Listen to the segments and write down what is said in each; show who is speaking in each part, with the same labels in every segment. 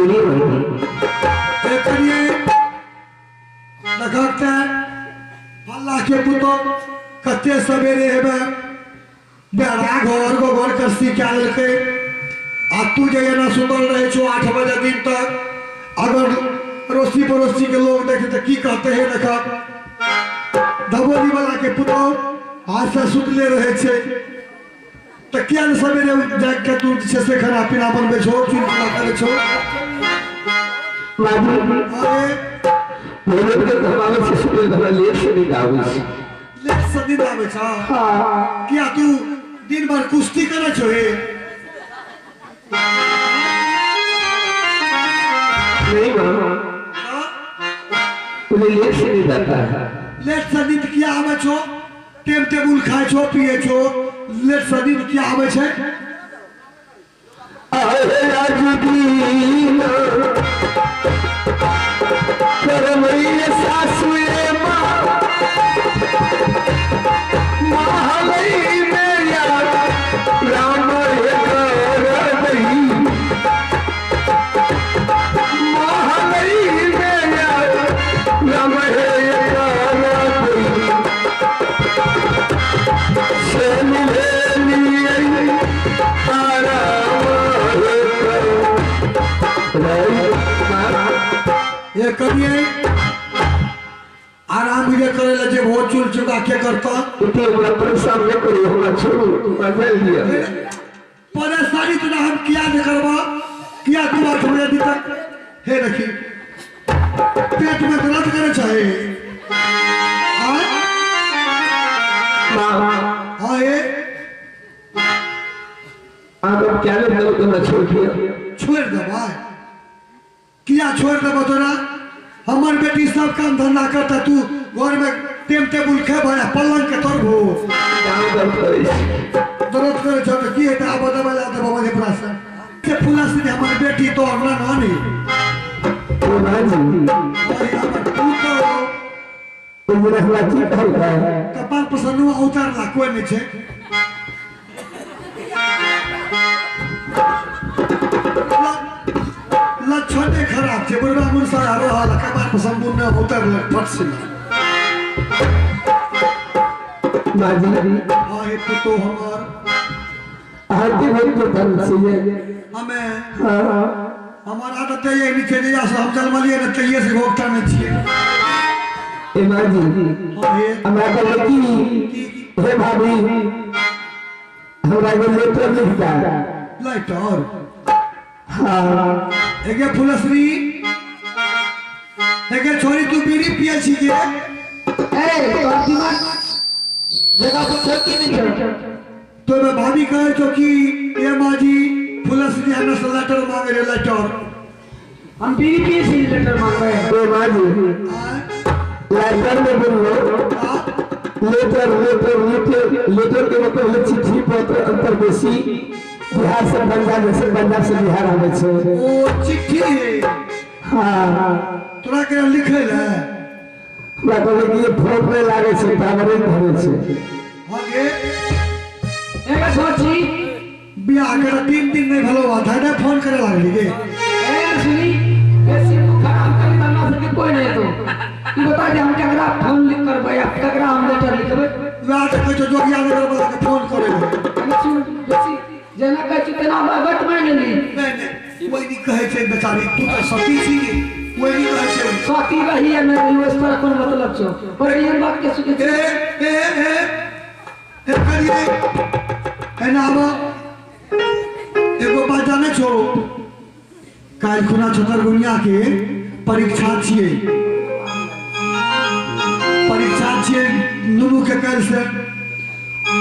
Speaker 1: बोलिए भाई।
Speaker 2: करिए लगता है अल्लाह के पुतो कते सवेरे हेबे बेड़ा घर गोबर कस्ती क्या लेके आ तू जे ना सुतल रहे छो 8 बजे दिन तक अगर रोसी पड़ोसी के लोग देखे तो की कहते हैं देखा धबोली वाला के पुतो आज से सुतले रहे छे तो क्या सवेरे जाग के तू से खाना पीना बनबे छो चूल्हा करे छो
Speaker 1: बाबू बोले के हमारे शिशु धरा लेट से नहीं
Speaker 2: आवे छा हां क्या तू दिन भर कुश्ती करे छो हे
Speaker 1: नहीं मामा बोले लेट से नहीं जाता है
Speaker 2: लेट से दिन क्या आवे छो टेम टेबुल खाए छो पिए छो लेट से दिन क्या आवे छे
Speaker 1: अरे आज दिन करमैया सासुए माँ महालई में यार राम महालई में यार राम
Speaker 2: ये करिए आराम भी करे लगे बहुत चुल चुका के करता
Speaker 1: इतने बड़ा परेशान न करो हमरा छोड़ो मजा लिया
Speaker 2: परेशानी तो हम किया दे करवा किया तू 8 बजे दिन तक हे रखी पेट में दर्द करे चाहे हां ये
Speaker 1: आप क्या ले दो तो छोड़ दिया
Speaker 2: छोड़ दे भाई किया छोड़ दे तोरा हमर बेटी सब काम धंधा करता तू घर में टेम टेबुल खे भाई पलंग के तोड़बो दर्द करे छ त की हेता अब दबा ला दे बाबा के प्रास के पुलिस ने हमर बेटी तो हमरा नानी
Speaker 1: ओ नानी
Speaker 2: और हमर तू
Speaker 1: तो मेरा हला की कहल है
Speaker 2: कपाल पसनु उतार ला कोई नहीं छे लक्षण खराब छे बड़बा मुरसा आरो हाल कपाल पसंद न उतार ला फट से
Speaker 1: माजी
Speaker 2: हां ये तो हमार
Speaker 1: आरती भाई को धन से
Speaker 2: हमें
Speaker 1: हां
Speaker 2: हमार आदत है ये नीचे जा हम जलमलिए न तइए से भोगता नहीं छिए
Speaker 1: ए माजी
Speaker 2: हां ये
Speaker 1: हमरा को लकी हे भाभी हमरा को लेटर लिखता
Speaker 2: लाइटर
Speaker 1: हां
Speaker 2: एके फुलश्री एके छोरी तू बीड़ी पिए छी के
Speaker 1: ए तो दिमाग जगह पर छोड़ के नहीं कर
Speaker 2: तो मैं भाभी कहे तो कि ये माजी फुलश्री हमने से लेटर मांगे रे लेटर
Speaker 1: हम बीड़ी पिए से लेटर मांग रहे हैं तो माजी लेटर में बोलो लेटर के मतलब है चिट्ठी पत्र अंतर्देशी बिहार से पंजाब से बिहार आवे छे
Speaker 2: ओ चिट्ठी
Speaker 1: हां
Speaker 2: तोरा के लिखे ले
Speaker 1: हमरा कहले कि ये फोन में लागे छे टावरे धरे छे
Speaker 2: आगे
Speaker 1: एका सोची
Speaker 2: बियाह कर 3 दिन नहीं भलो आधा ने फोन करे लागली के
Speaker 1: ए सुनी ऐसे खराब कर बना सके कोई नहीं तो तू बता दे हम केकरा फोन लिख कर भैया केकरा हम लेटर लिखबे
Speaker 2: रात के जो जोगिया नगर वाला के फोन करे
Speaker 1: सुन बेसी जना कह चितना बात मान ली
Speaker 2: नहीं कोई नहीं कहे छे बेचारी तू तो सती छी कोई नहीं कहे छे
Speaker 1: सती रही है मैं यूएस पर कौन मतलब छो पर ये बात के सुने
Speaker 2: ए करिए है ना अब एगो बात जाने छो काल खुना छतरगुनिया के परीक्षा छिए नुनु के काल से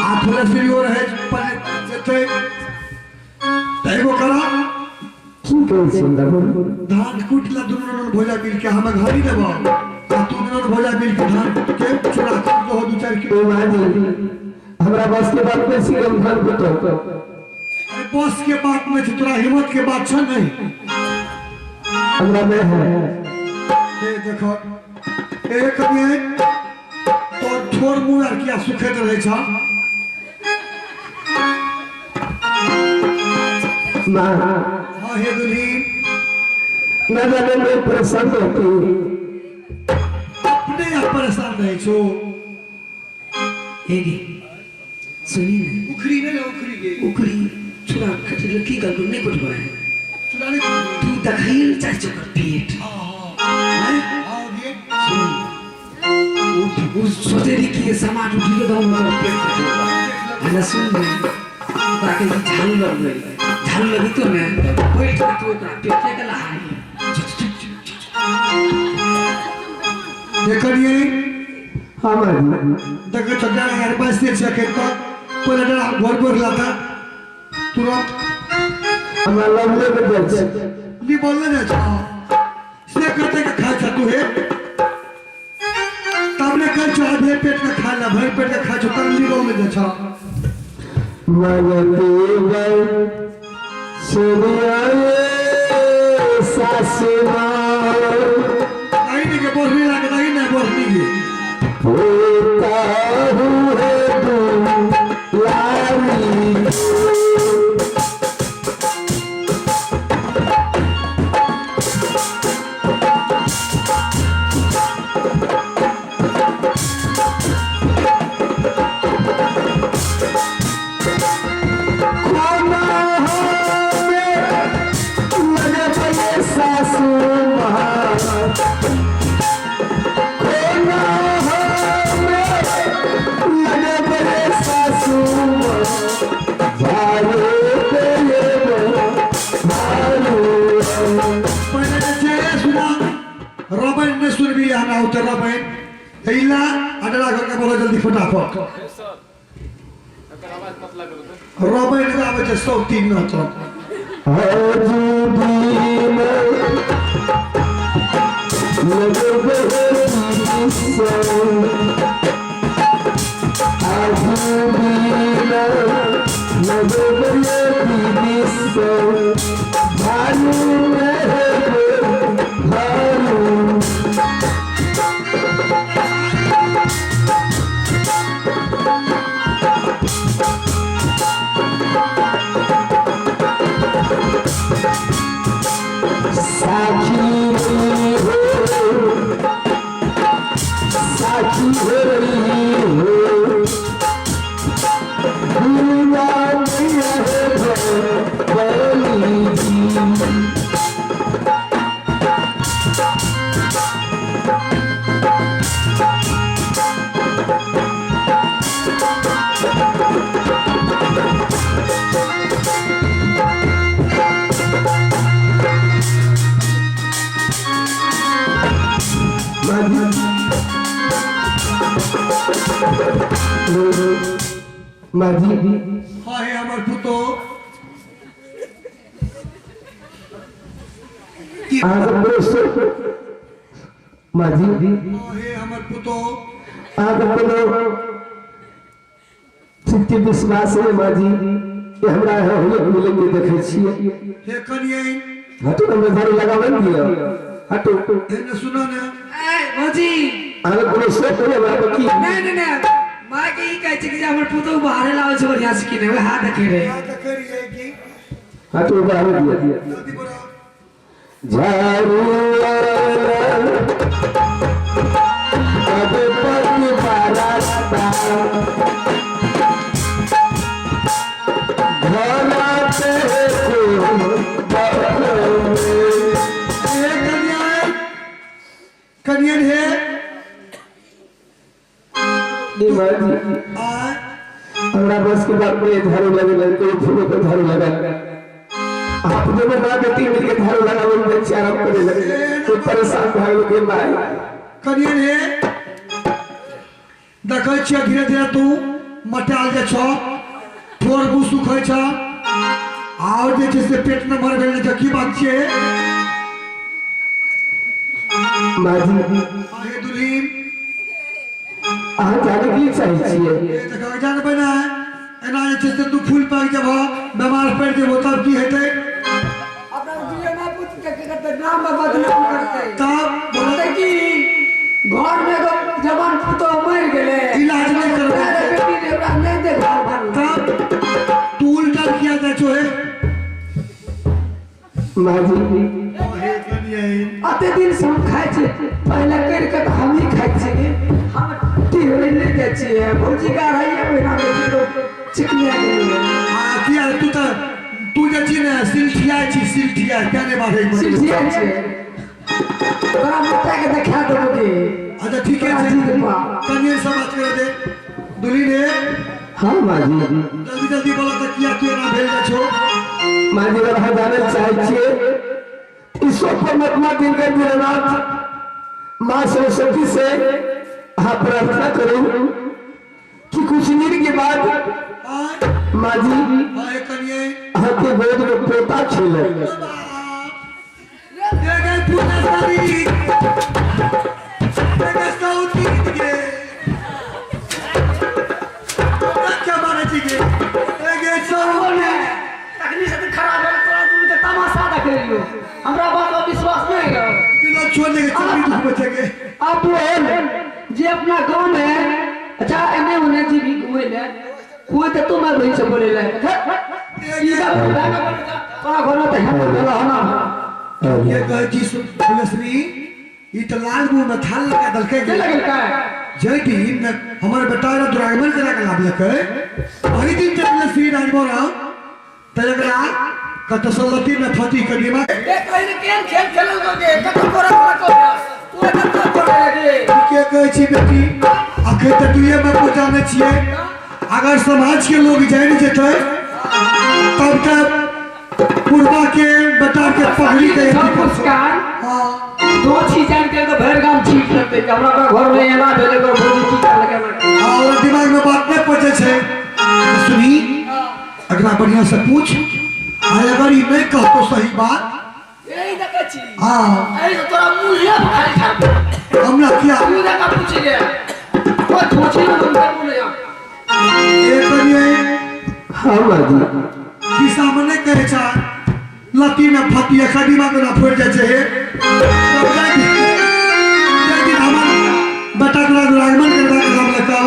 Speaker 2: आठले फ्री हो रहे पर जते एगो करा
Speaker 1: ठीक है सुंदर
Speaker 2: धान कुटला दुनो भोजा मिल के हम घरी देबो तू दुनो भोजा मिल के धान कुट के चुरा के दो 2-4 किलो
Speaker 1: माजी हमरा बस के बात में सिगम धान कुटो
Speaker 2: अरे बस के बात में तोरा हिम्मत के बात छ नहीं
Speaker 1: हमरा में है
Speaker 2: ए देखो एक में तो ठोर मुंह और किया सुखत रहे छ
Speaker 1: मां
Speaker 2: हां हे दुली
Speaker 1: न जाने मैं परेशान रहती हूँ।
Speaker 2: अपने आप परेशान रहे छो।
Speaker 1: हेगी सुनी ना
Speaker 2: उखरी नहीं उखरी गे
Speaker 1: उखरी छुरा खटल की गल नहीं कुछ है
Speaker 2: चुराने
Speaker 1: तू दखाइल चाहे चकर पेट
Speaker 2: हाँ ये
Speaker 1: वो सोचे रही कि समाज उठी के दाम में पेट है ना सुन ताकि झाल लगी तो मैं कोई तो पेट के लहाई
Speaker 2: देखिए
Speaker 1: हाँ भाई
Speaker 2: देखो चंदा यार पास से सेकंड का पहले डरा गोल गोल लाता तुरंत
Speaker 1: हमारा लवले में दर्द
Speaker 2: नहीं बोलने ना चाह से करते का खा जा तू है तब ने कल चाह दे पेट का खा ला भाई पेट का खा जो कर नहीं बोलने ना चाह
Speaker 1: मगते गए सूर्याए सासुमा
Speaker 2: आई नहीं के बोलने लगा नहीं ना बोलने की
Speaker 1: होता हुए लारी
Speaker 2: Robin ne sudah biar nak utar Robin. Hila adalah agak boleh jल्दी फटाफट. Robin itu apa je stop tin nonton.
Speaker 1: माझी
Speaker 2: हाँ है हमार पुतो
Speaker 1: माझी
Speaker 2: हाँ है हमार पुतो
Speaker 1: चित्ती विश्वास है माझी कि हमरा मिलेंगे देखे छिए
Speaker 2: हे कनिए
Speaker 1: हटो ना मेरे लगावन दियो हटो
Speaker 2: हे न सुना ना
Speaker 3: ए भौजी
Speaker 1: आगे कोनो से करे हमरा की
Speaker 3: नहीं मां के ई कहै छै कि हमर पुतो बाहर लावे छै बढ़िया से कि नै हाथ देखे रे
Speaker 2: क्या तो करिए की
Speaker 1: हटो बाहर दिया
Speaker 2: जल्दी बोला
Speaker 1: झाड़ू अब पति बाराता घोड़ा पे
Speaker 2: कनियन है
Speaker 1: निमाजी
Speaker 2: आ
Speaker 1: हमरा बस के बात में झाड़ू लगे तो फूलों पे झाड़ू लगा अपने में ना बेटी मिल के झाड़ू लगा वो बेचारा करे लगे तो परेशान भाई के भाई
Speaker 2: कनियन है देखै छियै धीरे धीरे तू मटाल जे छ ठोर बु सुखै छ और जे छै से पेट में मर गेल त की बात छै
Speaker 1: माजी
Speaker 2: आहे दुलीन
Speaker 1: अहाँ जाने की चाहिए
Speaker 2: ए देखा जान बना एना जे छै से तू फूल पाक जब बीमार पड़ जेबो तब की हेतै
Speaker 3: अपना दिए ना पूछ के करते नाम बदनाम करते
Speaker 2: तब
Speaker 3: बोलते कि घर में एगो जवान पुतो मर गेले
Speaker 2: इलाज नहीं करबे
Speaker 3: अरे बेटी ने ओकरा नहीं देखभाल
Speaker 2: तब तू उल्टा किया जा छो है
Speaker 1: माजी
Speaker 2: आहे कनिए
Speaker 3: आते दिन से हम खाए छे पहले कर के तो हम ही खाए छे हम टीहरे ले जाए छे भौजी का रही है बिना में तो चिकनिया के
Speaker 2: किया तू जे छी ने सिलठिया छी सिलठिया केने बारे
Speaker 3: सिलठिया छे तोरा मोटा के देखा देबो
Speaker 2: अच्छा ठीक है कनिए से बात कर दे दुली ने
Speaker 1: हाँ माजी
Speaker 2: जल्दी जल्दी बोलो तो किया क्यों ना भेज छो
Speaker 1: माजी रहा जाने चाहिए इस परमात्मा दिन के दिनरात माँ सरस्वती से हाँ प्रार्थना करूं कि कुछ दिन के बाद माजी
Speaker 2: हाय कनिए
Speaker 1: हाँ के गोद में पोता खेले
Speaker 2: ये गए पूजा सारी ये साउथी के क्या माने चीज़ ये गए साउथी
Speaker 3: तकनी से खराब है तोरा तू के तमाशा देख लियो हमरा बात पर विश्वास नहीं है
Speaker 2: बिना छोड़ने के चोरी तू बचेगे
Speaker 3: आप बोल जे अपना गांव में अच्छा एने होने जी भी घूमे ले कोई तो तुम भाई से बोले ले सीधा बोला ना तोरा घर में तो है बोला ना
Speaker 2: ये कह जी सुलसनी ई तो लाल मुंह में थाल लगा दलके
Speaker 3: के लगल का
Speaker 2: जय दिन में हमारे बेटा दुरागमन करा के लाभ लके वही दिन चल श्री राजमोरा तलगरा कतसलती में फती के दिमाग
Speaker 3: एक कहीं केन खेल खेलल को के कत कोरा को पूरा कत कोरा लगे
Speaker 2: के कह छी बेटी आखे त दुए में पूजा में छिए अगर समाज के लोग जान जेते तब तक पूर्वा के बेटा के पगड़ी के
Speaker 3: नमस्कार
Speaker 2: हां
Speaker 3: दो चीज जान के तो भर गांव ठीक करते कि हमरा घर में एना भेले को भोजी की कर लगे मैं
Speaker 2: और दिमाग में बात नहीं पहुंचे छे सुनी अगला बढ़िया से पूछ आय अगर ये नहीं कह तो सही बात
Speaker 3: यही देखे छी
Speaker 2: हां
Speaker 3: ऐ तो तोरा मुझे खाली खा
Speaker 2: हमरा किया
Speaker 3: तू देखा पूछ ले ओ धोची में तुम बोले
Speaker 2: ये करिए
Speaker 1: हाँ माजी
Speaker 2: कि सामने कहे छा लती में फती खडीमा के ना फोड़ जाए छे तब जाके हमर बेटा के रागमन करबा के नाम लगा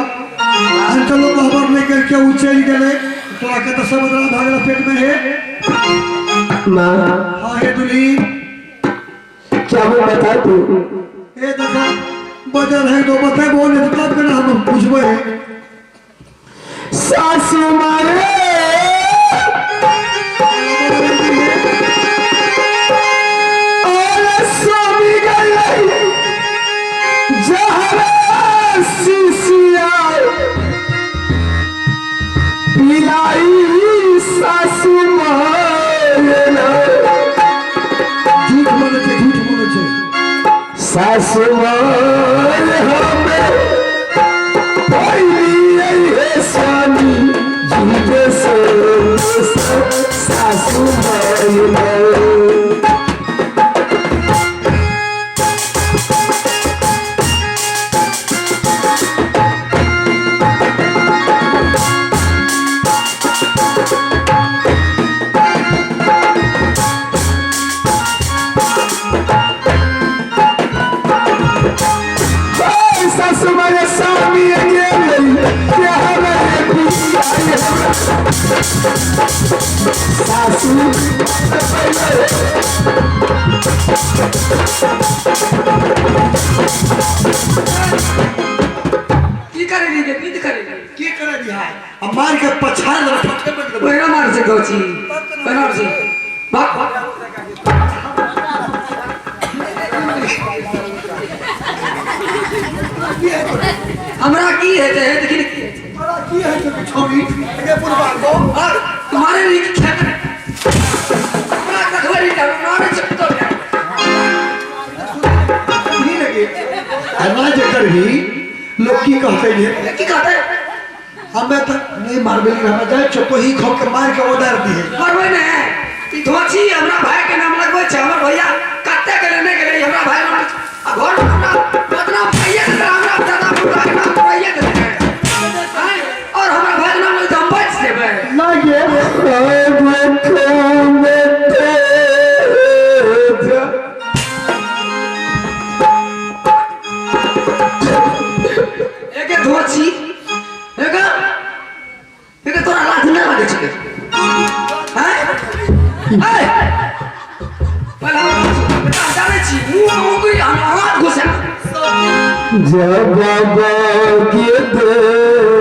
Speaker 2: अंचलो को खबर नहीं करके उ चल गेले तोरा के तो समुद्र भागला पेट में है
Speaker 1: माँ
Speaker 2: हां हे दुली
Speaker 1: क्या मैं बता तू
Speaker 2: ए देखा बजर है तो बता बोले तो तब करना हम पूछबे
Speaker 1: सासू मारे और स्वामी गए जहरा सीसिया पिलाई सासू मारे
Speaker 2: झूठ बोले छे
Speaker 1: सासू मारे हमें पहली है स्वामी झूठे से सासू मारे सासू मारे स्वामी
Speaker 3: की करे दी विध करे
Speaker 2: की करे दिया अब मार के पछाड़ ले फटके पट
Speaker 3: ओएरा मार से गौची बनार से भाग हमरा की है जे लेकिन
Speaker 2: की है तो छोड़ी के पुरवा को
Speaker 3: और तुम्हारे लिए क्या करे हमरा रखवारी का मारे से तो
Speaker 2: नहीं लगे अनाज करही लोग की कहते हैं
Speaker 3: की कहते
Speaker 2: हमें तो नहीं मारबे हमें जाए चोको ही खो के मार के उधार दिए
Speaker 3: मरबे ने ई धोची हमरा भाई के नाम लगबै छै हमर भैया कत्ते के लेने गेलै हमरा भाई नाम घर में हमरा बदना भैया के हमरा दादा पुरा के नाम भैया के और हमरा भाई के नाम हम बच देबै
Speaker 2: ना ये
Speaker 3: एके धोची एके तोरा लाठ नहीं मारे छै हैं ए पहला
Speaker 1: जब बाबा के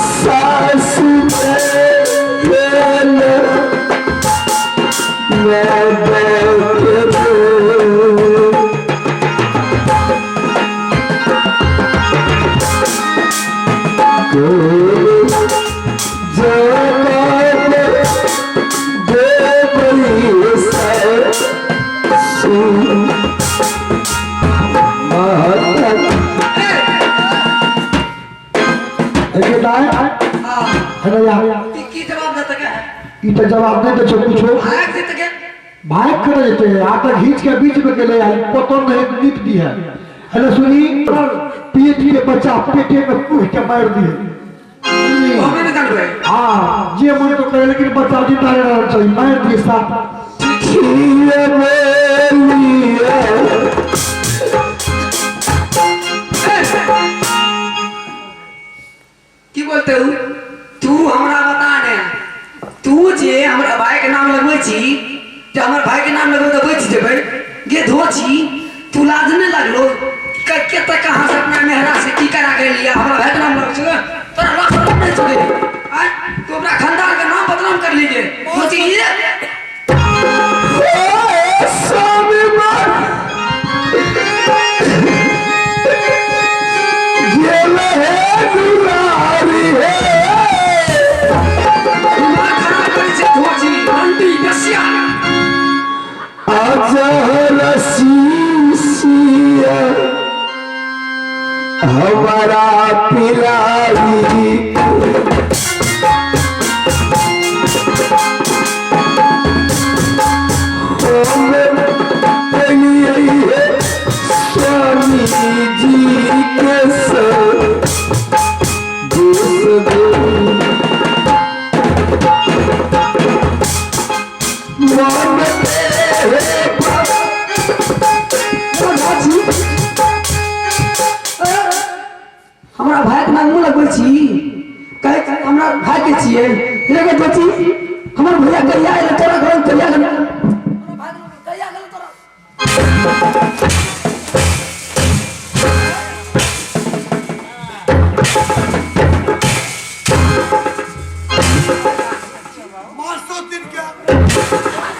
Speaker 1: सास
Speaker 3: की जवाब देते क्या
Speaker 2: जवाब नहीं दे पूछो
Speaker 3: भाग देते क्या
Speaker 2: भाग कर देते हैं आटा घींच के बीच में के ले आई पतो नहीं नीप दी है ना सुनी पीठ के बच्चा पेटे में पूछ के मार दिए
Speaker 3: हमें नहीं जान रहे
Speaker 2: हाँ ये मन तो करे लेकिन बच्चा जिंदा रहना चाहिए मार दिए साथ
Speaker 3: की बोलते हो तू हमरा बता ने तू जे हमरा भाई के नाम लगबै छी जे हमर भाई के नाम लगबै त बच जेबै गे धोची तू लाज नहीं लगलो के तक कहां से अपना मेहरा से की करा के लिया हमरा भाई के नाम लग छ तोरा लाज नहीं छुए आ तू अपना खानदान के नाम बदनाम कर लीजिए धोची ये
Speaker 1: स्वामी मां ये है दुलारी है
Speaker 3: दिमाग खराब कर से धोची रंडी नसिया
Speaker 1: अजहर शीशिया हमारा पिलारी स्वामी जी के
Speaker 3: हमरा भाई के नाम लगबै छी कहे हमरा भाई के छिए लेके बची हमर भैया गैया है तोरा घर में गैया हमरा भाई गैया गल तोरा
Speaker 2: मास्टर दिन क्या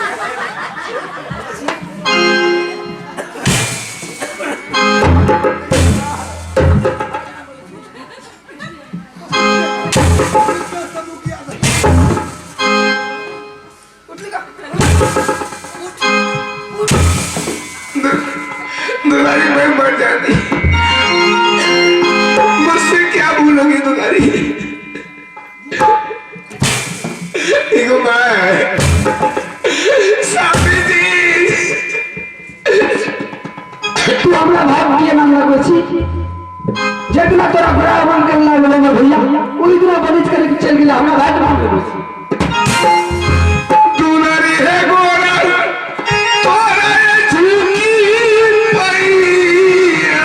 Speaker 1: दुलारी मैं मर जाती मुझसे क्या भूलोगे दुलारी देखो मैं स्वामी जी
Speaker 3: तू हमरा भाई के नाम लगबै छी जेतना तोरा बड़ा बन के नाम लगबै भैया ओई दिना बनिज करे के चल गेला हमरा भाई के नाम लगबै छी
Speaker 1: दुलारी है गोरा तोरा झुकी पैया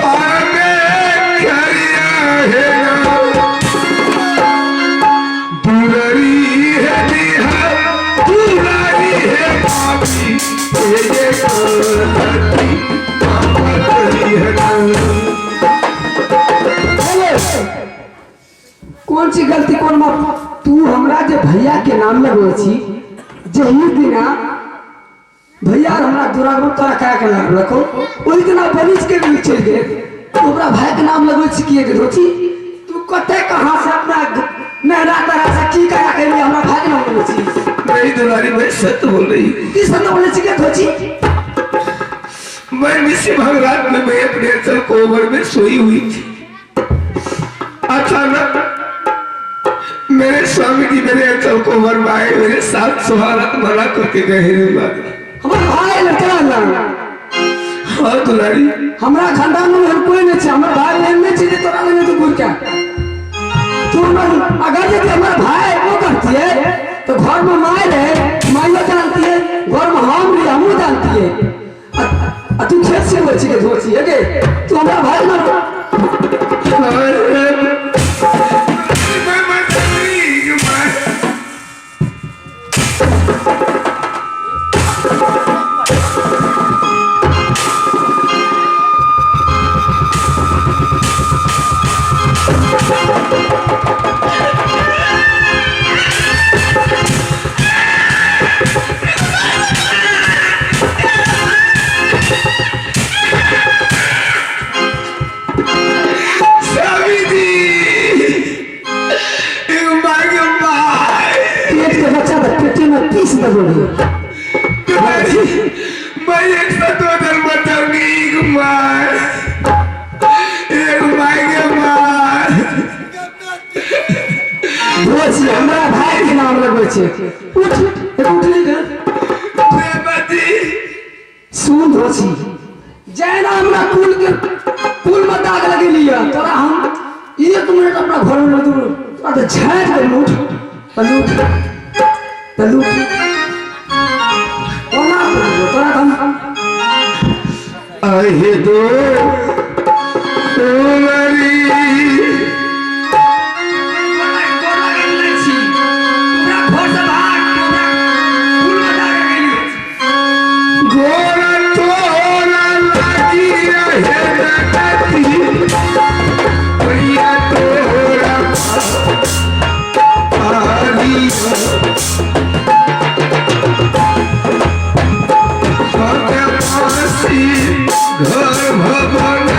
Speaker 1: और मैं खरिया है दुलारी है बिहार दुलारी है पापी ये करती पापी है
Speaker 3: कौन सी गलती कौन माफ तू हमरा जे भैया के नाम लगबै छी जही दिना भैया और हमरा दूरा में तोरा का के नाम रखो ओई दिना बनिज के भी चल गए तू हमरा भाई के नाम लगबै छी किए के रोची तू कते कहां से अपना मेहरा तरह से की करा के लिए हमरा भाई के नाम लगबै छी
Speaker 1: नहीं दुलारी मैं सत्य बोल रही
Speaker 3: की सत्य बोले छी के रोची
Speaker 1: मैं निसी भगरात में मैं अपने अचल कोबर में सोई हुई थी अचानक मेरे स्वामी जी मेरे अचल कोबर में आए मेरे साथ सुहारत मना करके गए
Speaker 3: हमर भाई लड़का ना
Speaker 1: हाँ दुलारी
Speaker 3: हमरा खानदान में कोई नहीं छै हमर भाई एहन नहीं छै जे तोरा लगे तो गुर क्या तू अगर यदि हमर भाई वो करती है तो घर में माय रहे माइयो जानती है घर में हम भी हमू जानती है तू खेत से बोल छी के धोची है के तू हमरा भाई ना
Speaker 1: से बोलिए
Speaker 2: मैं 102 बचाऊंगी एक मार के मार
Speaker 1: धोची हमारा भाई के नाम लगवे छे उठ ले सुन धोची जैना हमरा कुल में दाग लगे लिया तोरा हम 1 मिनट अपना घर में तू तोरा तो झाड़ के लूट ओना तोरा हम
Speaker 2: आहे दो सोनारी घर भवन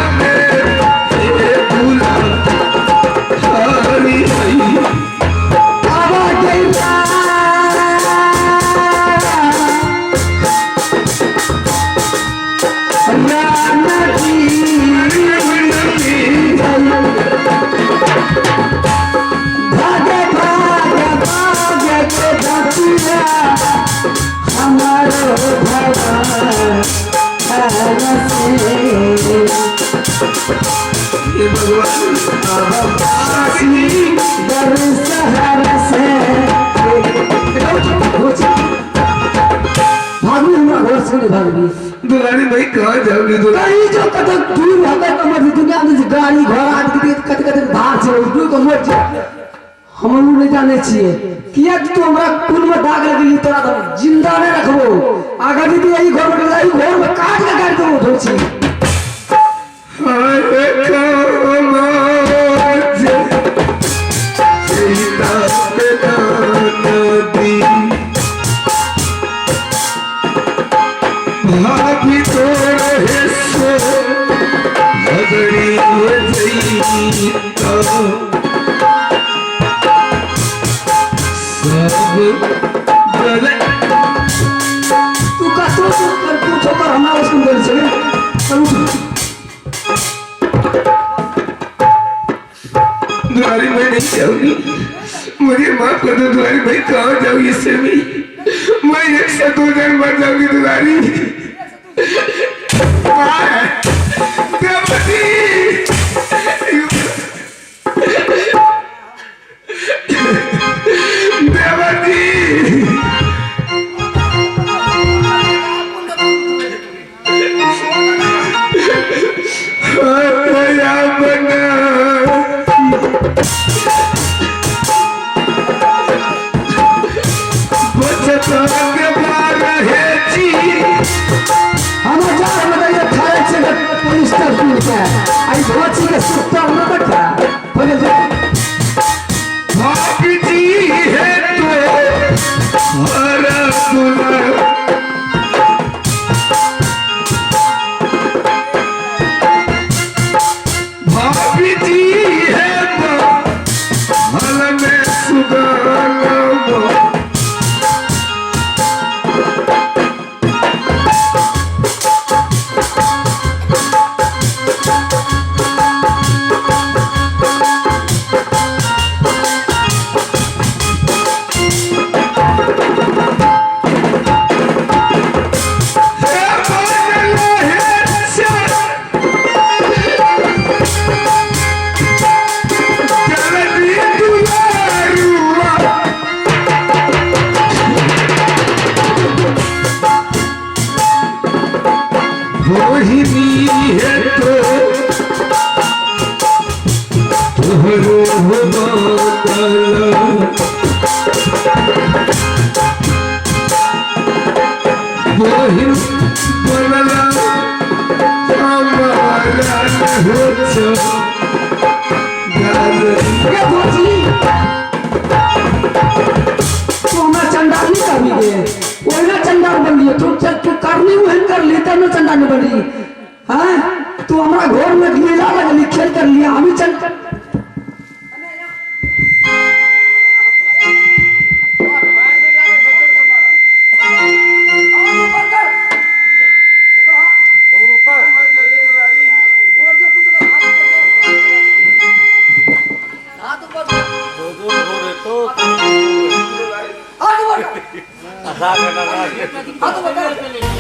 Speaker 2: दुलारी भाई कहाँ जाओगी
Speaker 1: कहीं जो कतक दूर होता है कमर दुनिया में गाड़ी घोड़ा आदि कत भाग से उठू को मर जा हम लोग नहीं जाने चाहिए किया कि तू हमरा कुल में दाग लगी तोरा तो जिंदा नहीं रखबो आगे भी यही घर में आई घर में काट के गाड़ देबो धोची
Speaker 2: हाय सीता नदी भाभी तो रहे सो झगड़ी सब गले
Speaker 1: तू का सोच कर पूछो कर हमारा उसको बोल चले
Speaker 2: दुलारी मैं नहीं जाऊंगी मुझे माफ कर दो दुलारी भाई कहाँ जाऊंगी इससे भी मैं 102 जन मर जाऊंगी दुलारी
Speaker 1: आई धोची के सुत्ता न बैठा बोले
Speaker 2: भाभी जी है तो हरा सुना भाभी जी है तो हल में सुगाना मोहिनी है तो तुहरो मोहिन बनला हमारा हो
Speaker 1: ये धोची तू हमारा चंडाल नहीं कर लिए वो ना चंडाल बन लिए तू करनी वहन कर ली तब ना चंडाल नहीं बनी हाँ तू हमारा घर में मेला लगली खेल कर लिया हम ही चल
Speaker 3: हाथ बता